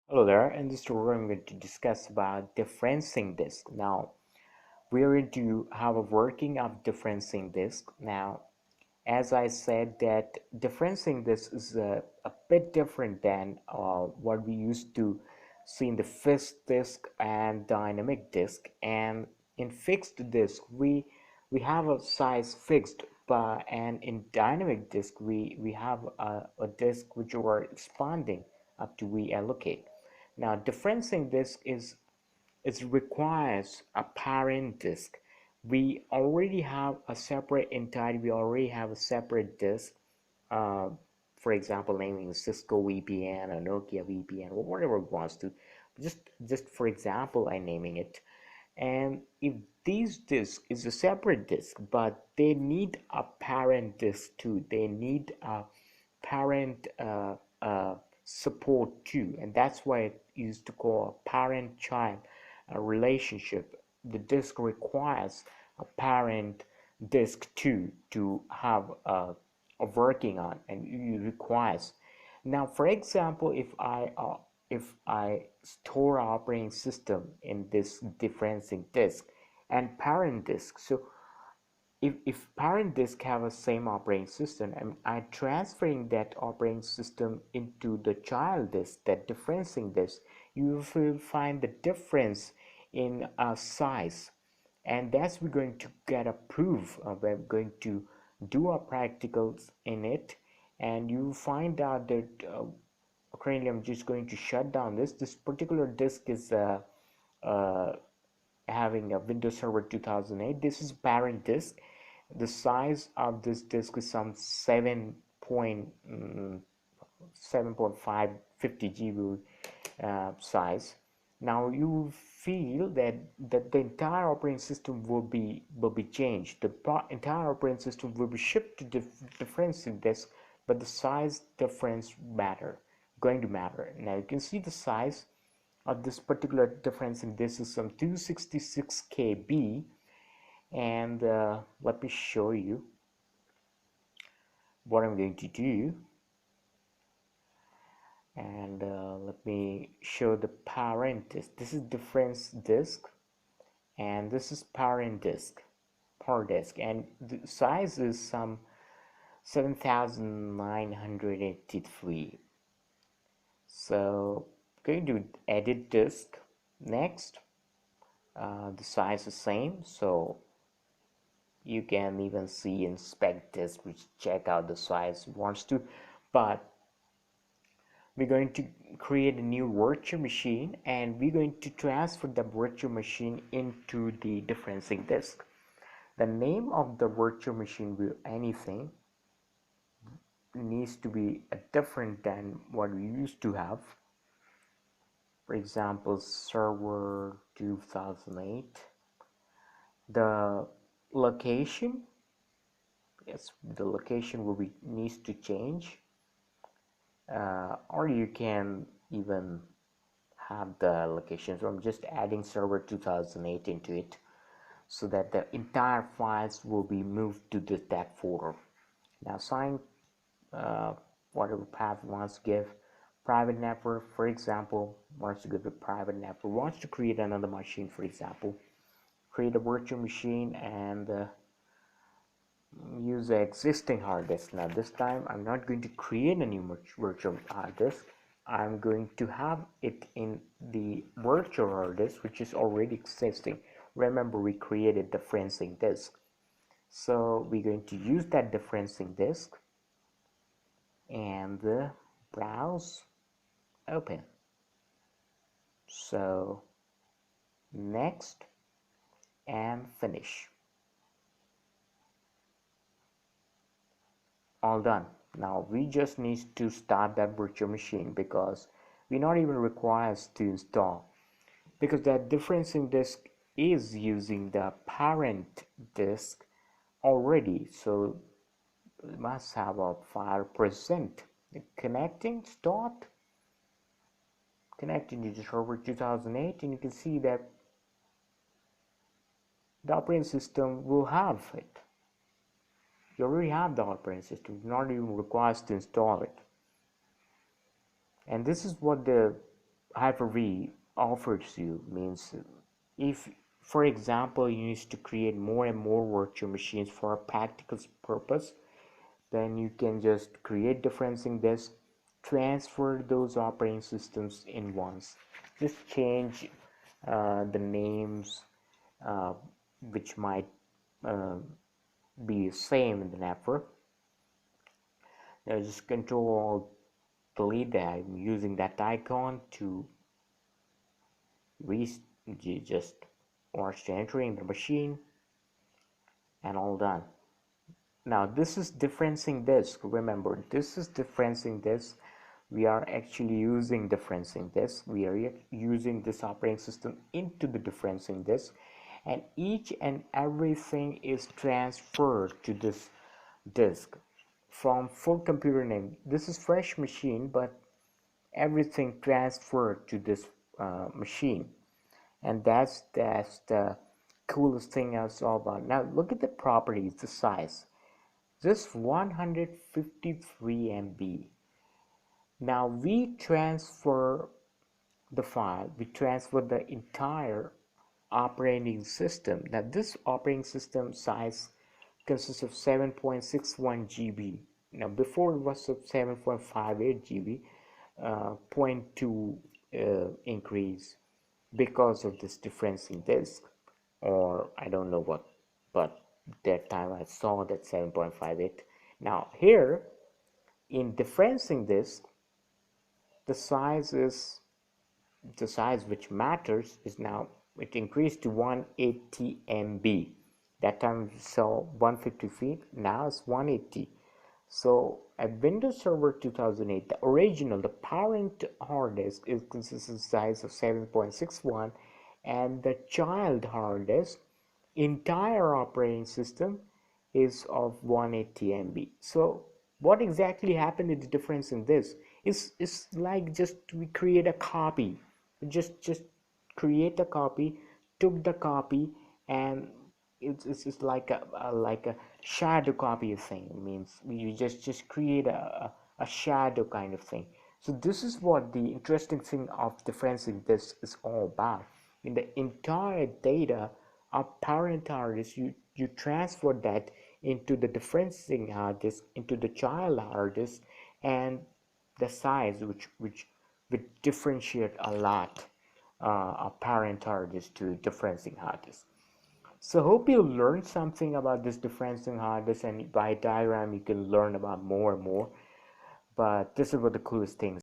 Hello there, in this tutorial I'm going to discuss about differencing disk. Now we're going to have a working of differencing disk. Now as I said that differencing disk is a bit different than what we used to see in the fixed disk and dynamic disk. And in fixed disk we have a size fixed, but and in dynamic disk we have a disk which we're expanding up to we allocate. Now differencing disk is it requires a parent disk. We already have a separate entity, we already have a separate disk, uh, for example naming Cisco VPN or Nokia VPN or whatever it wants to, just for example I'm naming it. And if these disk is a separate disk, but they need a parent disk too, they need a parent support too, and that's why it used to call a parent-child relationship. The disk requires a parent disk too to have a working on, and it requires. Now, for example, if I store operating system in this differencing disk and parent disk, so if parent disk have a same operating system and I'm transferring that operating system into the child disk, that differencing disk, you will find the difference in size, and that's we're going to get a proof. We're going to do our practicals in it, and you find out that currently I'm just going to shut down this particular disk is uh, having a Windows Server 2008. This is parent disk. The size of this disk is some 7.550 GB size. Now you feel that the entire operating system will be changed. The entire operating system will be shipped to different disk, but the size difference going to matter. Now you can see the size of this particular difference in this is some 266 KB, and let me show you what I'm going to do. And let me show the parent disk. This is difference disk, and this is parent disk, and the size is some 7983. So going to edit disk next. The size is same, so you can even see inspect this, which check out the size wants to. But we're going to create a new virtual machine, and we're going to transfer the virtual machine into the differencing disk. The name of the virtual machine will anything needs to be different than what we used to have. For example, server 2008. The location, yes, the location will be needs to change, or you can even have the location. So I'm just adding server 2008 into it so that the entire files will be moved to that folder. Now assign uh, whatever path wants to give. Private network, for example, wants to give a private network, wants to create another machine, for example, create a virtual machine and use the existing hard disk. Now this time I'm not going to create a new virtual hard disk. I'm going to have it in the virtual hard disk which is already existing. Remember, we created the differencing disk, so we're going to use that differencing disk and browse, open. So next and finish. All done. Now we just need to start that virtual machine because we not even requires to install, because that differencing disk is using the parent disk already, so it must have a file present. Connecting, start, connecting to the server 2008, and you can see that the operating system will have it. You already have the operating system, not even requires to install it. And this is what the Hyper-V offers you means if, for example, you need to create more and more virtual machines for a practical purpose, then you can just create differencing disk, transfer those operating systems in once. Just change the names, uh, which might uh, be same in the network. Now just Control delete that. I'm using that icon to just watch entering the machine and all done. Now this is differencing disk. Remember, this is differencing disk. We are actually using differencing disk. We are using this operating system into the differencing disk, and each and everything is transferred to this disk from full computer name. This is fresh machine, but everything transferred to this machine, and that's the coolest thing I saw about. Now look at the properties, the size, just 153 MB. Now we transfer the file, we transfer the entire operating system. Now this operating system size consists of 7.61 GB. Now before it was of 7.58 GB, 0.2 increase because of this differencing disk, or I don't know what, but that time I saw that 7.58. Now here in differencing disk, the size which matters is now it increased to 180 MB. That time we saw 150 feet, now it's 180. So at Windows Server 2008, the original, the parent hard disk is consistent size of 7.61, and the child hard disk entire operating system is of 180 MB. So what exactly happened is the difference in this is like just we create a copy, just create a copy, took the copy, and it's like a shadow copy of thing. It means you just create a shadow kind of thing. So this is what the interesting thing of differencing this is all about. In the entire data of parent hard disk, you transfer that into the differencing hard disk, into the child hard disk, and the size which would differentiate a lot a parent hard disk to differencing hard disk. So hope you learned something about this differencing hard disk, and by diagram you can learn about more and more. But this is what the coolest things.